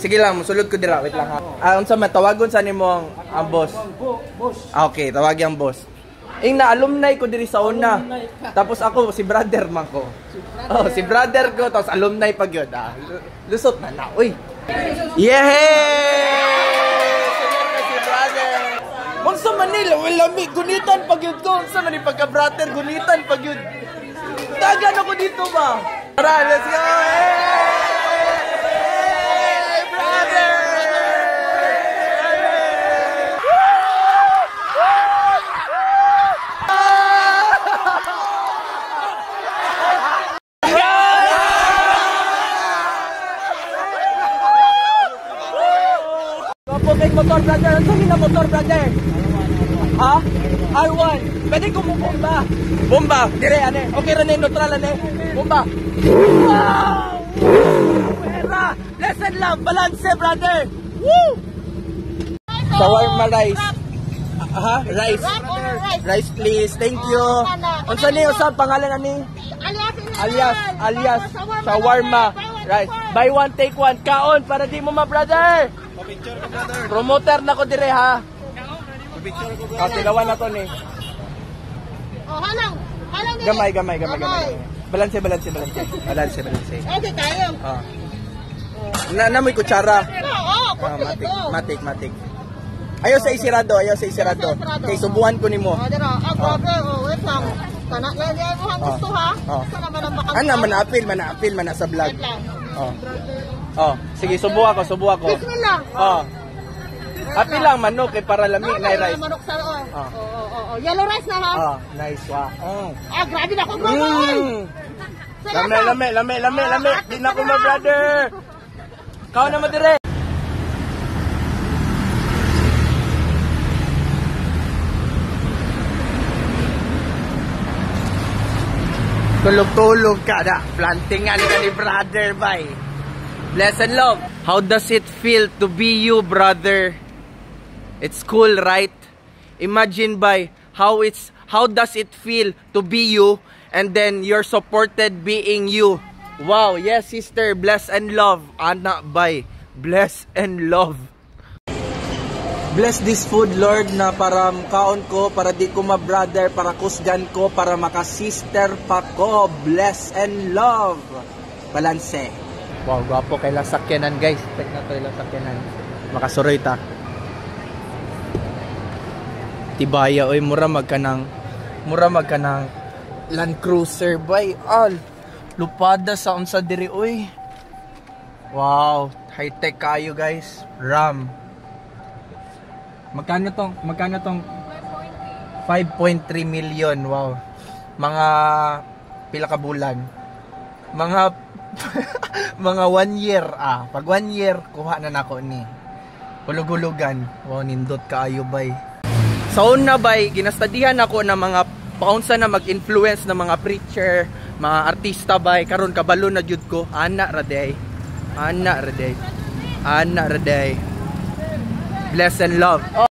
Sige lang, musulod ko dira. Wait lang ha. Unsa man tawagon sa nimo ang boss? Okay, tawagi ang boss. Na alumni ko diri sa una. Tapos ako si brother man ko. Oh, si brother ko tapos alumni pag yun. Lusot na na. Uy. Yehey! Si brother. Unsa man ni lami gunitan pag yun ko. Unsa man ni pagka brother gunitan pag yun. Dagan ako dito ba? Tara, let's go. Motor brother, ano na motor brother? Ha? R1. Pwede ko mo bomba. Bomba. Dire ane. Okay ra na neutral ane. Bomba. Wow! Pera. Lesson lang, balance brother. Woo! Shawarma rice. Ha? Rice. Rice please. Thank you. Unsa ni usab pangalan ani? Alias shawarma rice. Buy one take one. Kaon para di mo ma brother. Picture ko brother. Promoter na ko dire ha. Picture ko brother. Tilawan na to ni. Oh, halang ni. Gamay. Balance. Okay tayo. Na may kutsara. Oo, matik. Ayaw sa isirado. Kay subuhan ko nimo. Dira, grabe. Wait lang. Kana yan mo ang gusto ha. Sana man ang makapil. Ana manapil man sa vlog. Sige, subo ako. Bismillah. Apil lang manok kay para lami na rice. Manok sa yellow rice na ha. Nice wa. Grabe na ko bro. Lami. Di na ko ma brother. Kao na madire. Tulog ka da. Plantingan ka ni brother bay. Bless and love. How does it feel to be you, brother? It's cool, right? Imagine by how does it feel to be you and then you're supported being you. Wow, yes sister, bless and love. Anak bay, bless and love. Bless this food, Lord, na para kaon ko, para di ko ma-brother, para kusgan ko, para maka-sister pa ko. Bless and love. Balanse. Wow, gwapo kay lang sakyanan, guys. Check na to ilang sakyanan. Makasuroy ta. Tibaya, oy, mura magkanang Land Cruiser, bay. Lupada sa unsa diri, oy. Wow, high-tech kayo, guys. RAM. Magkano tong 5.3 million. Wow. Mga pila ka bulan. Mga 1 year. Pag 1 year kuha na nako ni. Hulug-hulugan. Wow, nindot kaayo bay. Sa una bay, ginastadihan ako na mga paunsa na mag-influence na mga preacher, mga artista bay. Karon kabalo na jud ko. Ana raday. Bless and love.